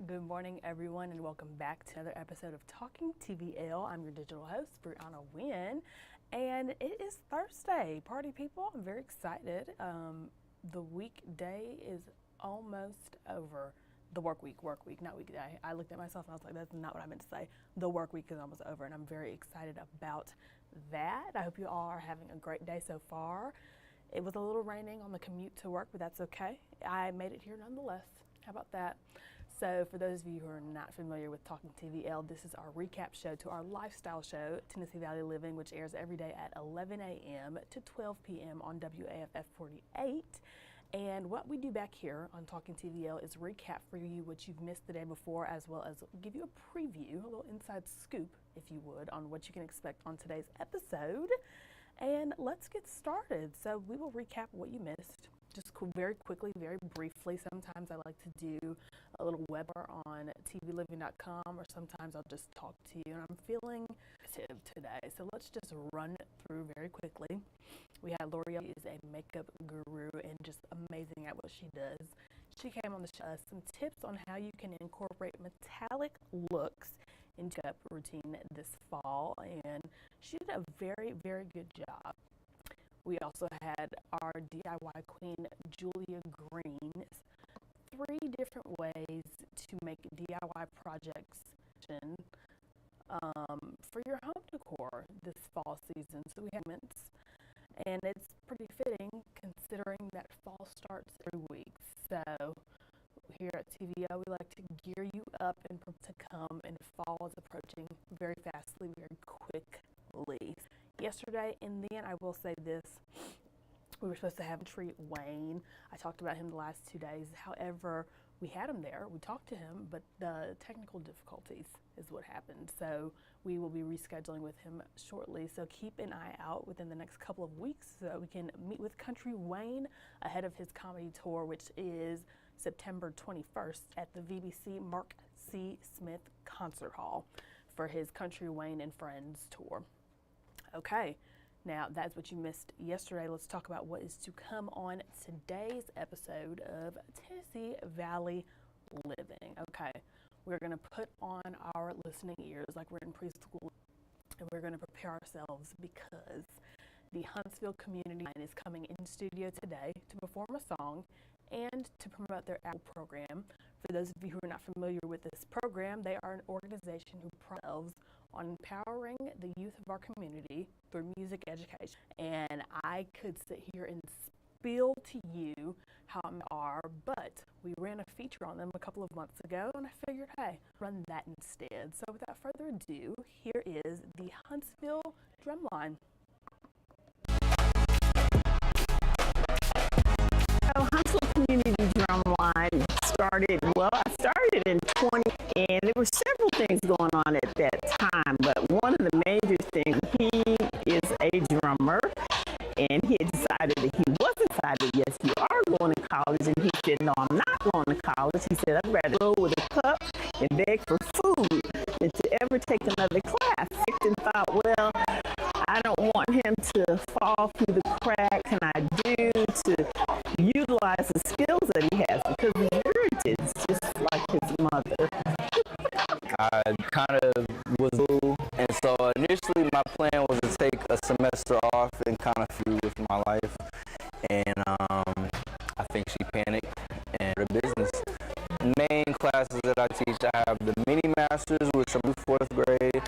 Good morning, everyone, and welcome back to another episode of Talking TVL. I'm your digital host, Breona Winn, and it is Thursday. Party people, I'm very excited. The weekday is almost over. The work week, not weekday. I looked at myself and I was like, that's not what I meant to say. The work week is almost over, and I'm very excited about that. I hope you all are having a great day so far. It was a little raining on the commute to work, but that's okay. I made it here nonetheless. How about that? So for those of you who are not familiar with Talking TVL, this is our recap show to our lifestyle show, Tennessee Valley Living, which airs every day at 11 a.m. to 12 p.m. on WAFF 48. And what we do back here on Talking TVL is recap for you what you've missed the day before, as well as give you a preview, a little inside scoop, if you would, on what you can expect on today's episode. And let's get started. So we will recap what you missed. Just very quickly, very briefly. Sometimes I like to do a little webinar on tvliving.com, or sometimes I'll just talk to you. And I'm feeling positive today, so let's just run through very quickly. We had L'Oreal, is a makeup guru and just amazing at what she does. She came on the show some tips on how you can incorporate metallic looks into makeup routine this fall, and she did a very, very good job. We also had our DIY queen, Julia Green's 3 different ways to make DIY projects for your home decor this fall season. So we have mints, and it's pretty fitting considering that fall starts every week. So here at TVO, we like to gear you up and to come, and fall is approaching very fastly, very quickly. Yesterday, and then I will say this, we were supposed to have Country Wayne. I talked about him the last 2 days. However, we had him there. We talked to him, but the technical difficulties is what happened. So we will be rescheduling with him shortly. So keep an eye out within the next couple of weeks so we can meet with Country Wayne ahead of his comedy tour, which is September 21st at the VBC Mark C. Smith Concert Hall for his Country Wayne and Friends tour. Okay, now that's what you missed yesterday. Let's talk about what is to come on today's episode of Tennessee Valley Living. Okay, we're going to put on our listening ears like we're in preschool, and we're going to prepare ourselves because the Huntsville Community Line is coming in studio today to perform a song and to promote their Apple program. For those of you who are not familiar with this program, they are an organization who pride themselves on empowering the youth of our community through music education. And I could sit here and spill to you how they are, but we ran a feature on them a couple of months ago, and I figured, hey, run that instead. So without further ado, here is the Huntsville Drumline. So Huntsville Community Drumline I started in 20, and there were several things going on at that time, but one of the major things, he is a drummer, and he had decided that he wasn't decided, yes, you are going to college, and he said, no, I'm not going to college. He said, I'd rather go with a cup and beg for food than to ever take another class. And thought, well, I don't want him to fall through the cracks, and I do to utilize the skills that he has, because his heritage is just like his mother. I kind of was new, and so initially my plan was to take a semester off and kind of through with my life, and I think she panicked and her business. Main classes that I teach, I have the mini masters, which are through 4th grade.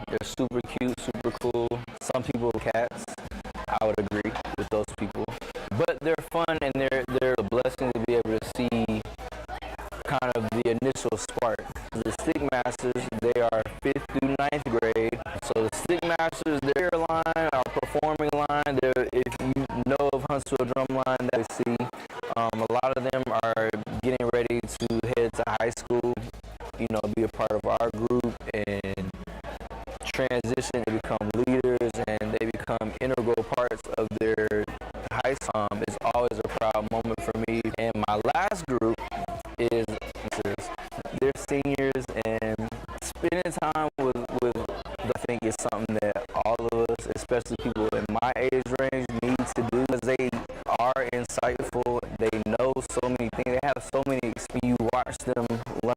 They're super cute, super cool. Some people are cats. I would agree with those people, but they're fun, and they're a blessing to be able to see kind of the initial spark. The stick masters, they are 5th through 9th grade. So the stick masters, their line, our performing line, if you know of Huntsville Drumline, that we see, a lot of them are getting ready to head to high school, be a part of our group and transition to become leaders, and they become integral parts of their high school. It's always a proud moment for me. And my last group is they're seniors, and spending time with I think is something that all of us, especially people in my age range, need to do, because they are insightful. They know so many things. They have so many experiences. You watch them learn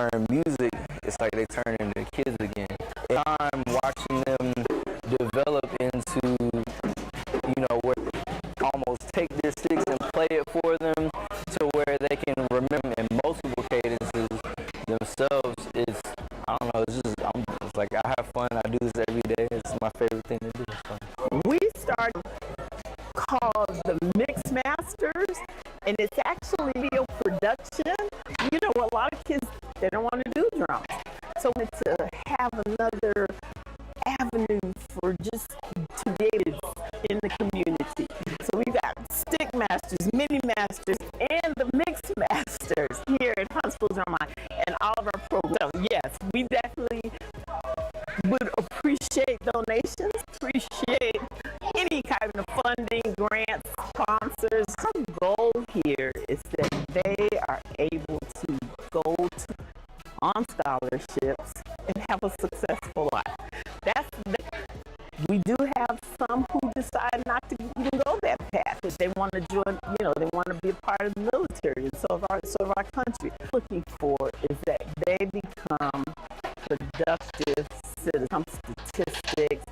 So to have another avenue for just to be able to in the community. So we got stick masters, mini masters, and the mixed masters here at Huntsville Drumline and all of our programs. So yes, we definitely would appreciate donations, appreciate any kind of funding, grants, sponsors. Our goal here is that they are able to go on scholarships and have a successful life. We do have some who decide not to even go that path. If they want to join, they want to be a part of the military and serve our country. What we're looking for is that they become productive citizens. Some statistics,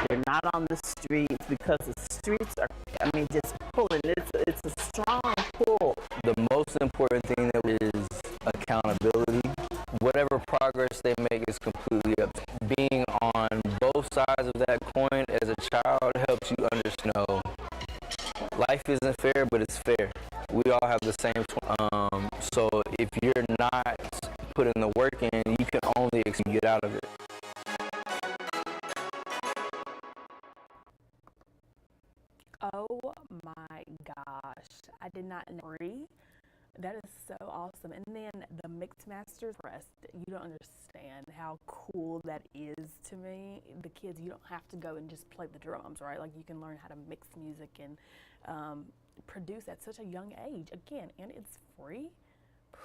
they're not on the streets because the streets are, just pulling. It's a strong pull. The most important thing is accountability. Whatever progress they make is completely up to them. Being on both sides of that coin as a child helps you understand life isn't fair, but it's fair. We all have the same. So if you're not putting the work in, you can only get out of it. Oh my gosh, I did not know. That is so awesome. And then the mixed masters rest, you don't understand how cool that is to me. The kids, you don't have to go and just play the drums, right? Like you can learn how to mix music and produce at such a young age. Again, and it's free.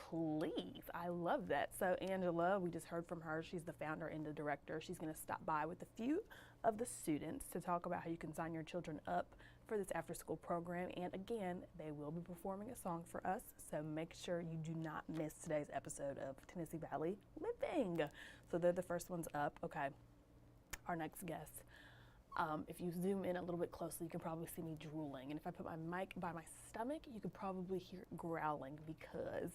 Please, I love that. So Angela, we just heard from her. She's the founder and the director. She's going to stop by with a few of the students to talk about how you can sign your children up for this after-school program. And again, they will be performing a song for us, so make sure you do not miss today's episode of Tennessee Valley Living. So they're the first ones up. Okay, our next guest. If you zoom in a little bit closely, you can probably see me drooling. And if I put my mic by my stomach, you could probably hear it growling because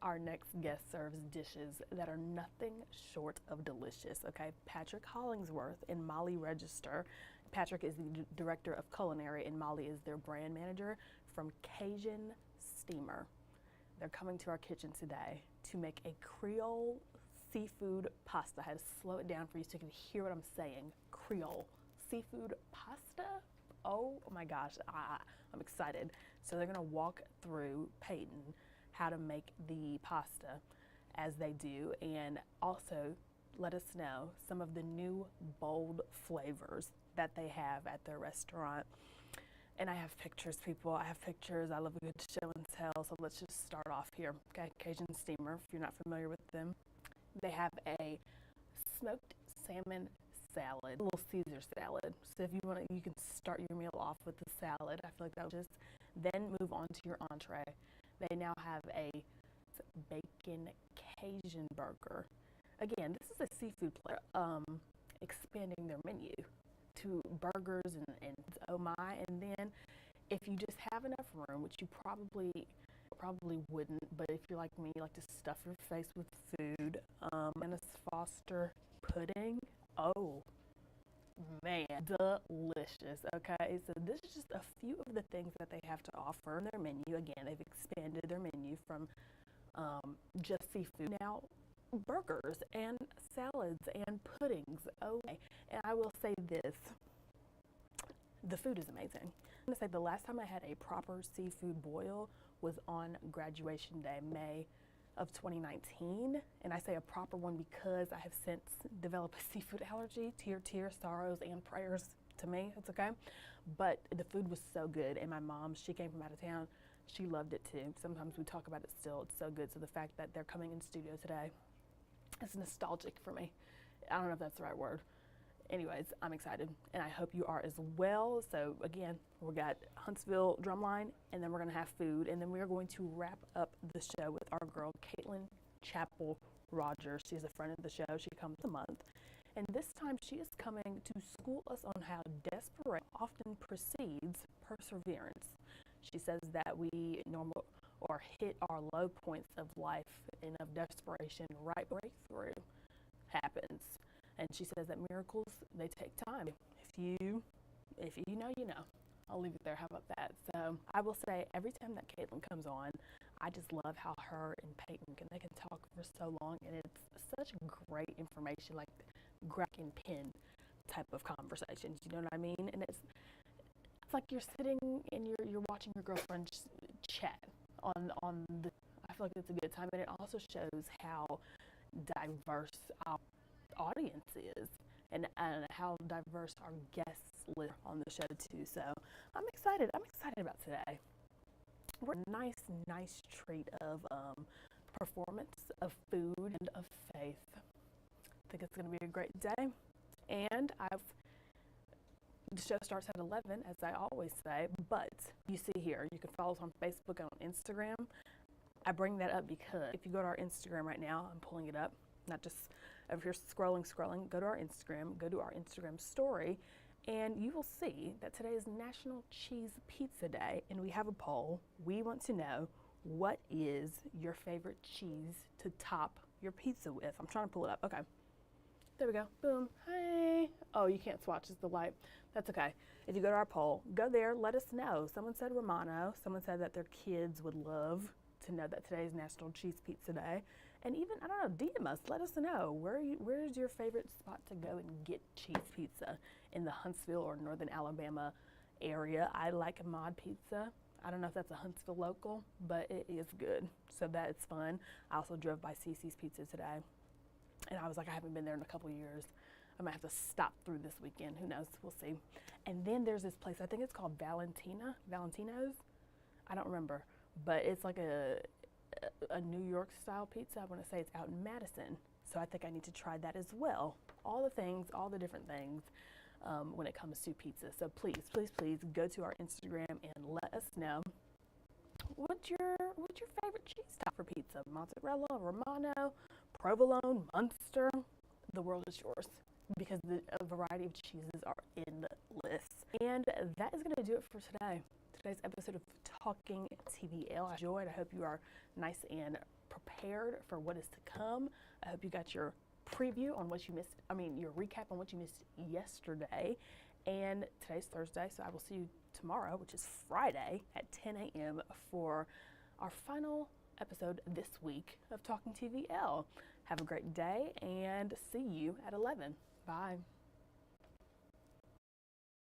our next guest serves dishes that are nothing short of delicious. Okay, Patrick Hollingsworth and Molly Register. Patrick is the director of culinary and Molly is their brand manager from Cajun Steamer. They're coming to our kitchen today to make a Creole seafood pasta. I had to slow it down for you so you can hear what I'm saying. Creole seafood pasta? Oh my gosh, I'm excited. So they're gonna walk through Peyton how to make the pasta as they do and also let us know some of the new bold flavors that they have at their restaurant. And I have pictures, people. I have pictures. I love a good show and tell. So let's just start off here. Okay, Cajun Steamer, if you're not familiar with them. They have a smoked salmon salad, a little Caesar salad. So if you want to, you can start your meal off with the salad. I feel like that would just then move on to your entree. They now have a bacon Cajun burger. Again, this is a seafood player expanding their menu to burgers and oh my. And then if you just have enough room, which you probably wouldn't, but if you're like me, you like to stuff your face with food, and a Foster pudding. Oh man, delicious. Okay, so this is just a few of the things that they have to offer in their menu. Again, they've expanded their menu from just seafood now burgers and salads and puddings. Okay, and I will say this, the food is amazing. I'm gonna say the last time I had a proper seafood boil was on graduation day, May of 2019, and I say a proper one because I have since developed a seafood allergy. Tear, sorrows and prayers to me, it's okay. But the food was so good, and my mom, she came from out of town, she loved it too. Sometimes we talk about it still, it's so good. So the fact that they're coming in studio today, it's nostalgic for me. I don't know if that's the right word. Anyways, I'm excited, and I hope you are as well. So again, we got Huntsville Drumline, and then we're gonna have food, and then we are going to wrap up the show with our girl, Caitlin Chappell Rogers. She's a friend of the show. She comes a month, and this time she is coming to school us on how desperation often precedes perseverance. She says that we hit our low points of life and of desperation, right breakthrough happens. And she says that miracles, they take time. If you know, you know. I'll leave it there. How about that? So I will say every time that Caitlin comes on, I just love how her and Peyton they can talk for so long, and it's such great information, like grab and pen type of conversations. You know what I mean? And it's like you're sitting and you're watching your girlfriend's chat on the. I feel like it's a good time, and it also shows how diverse our audience is, and how diverse our guests live on the show too. So I'm excited. I'm excited about today. We're a nice treat of performance, of food, and of faith. I think it's going to be a great day. And the show starts at 11, as I always say, but you see here, you can follow us on Facebook and on Instagram. I bring that up because if you go to our Instagram right now, I'm pulling it up, not just over here scrolling, go to our Instagram story, and you will see that today is National Cheese Pizza Day, and we have a poll. We want to know, what is your favorite cheese to top your pizza with? I'm trying to pull it up. Okay. There we go. Boom. Hey. Oh, you can't swatch. It's the light. That's okay. If you go to our poll, go there. Let us know. Someone said Romano. Someone said that their kids would love to know that today is National Cheese Pizza Day. And even, I don't know, DM us. Let us know. Where's your favorite spot to go and get cheese pizza in the Huntsville or Northern Alabama area? I like Mod Pizza. I don't know if that's a Huntsville local, but it is good. So that's fun. I also drove by CC's Pizza today. And I was like, I haven't been there in a couple years. I might have to stop through this weekend. Who knows? We'll see. And then there's this place, I think it's called Valentino's. I don't remember. But it's like a New York style pizza. I want to say it's out in Madison. So I think I need to try that as well. All the different things when it comes to pizza. So please go to our Instagram and let us know what's your favorite cheese top for pizza? Mozzarella, Romano, provolone, Munster. The world is yours because a variety of cheeses are in the list. And that is going to do it for today's episode of Talking TVL. I enjoyed. I hope you are nice and prepared for what is to come. I hope you got your preview on what you missed. Your recap on what you missed yesterday. And today's Thursday, so I will see you tomorrow, which is Friday at 10 a.m. for our final episode this week of Talking TVL. Have a great day and see you at 11. Bye.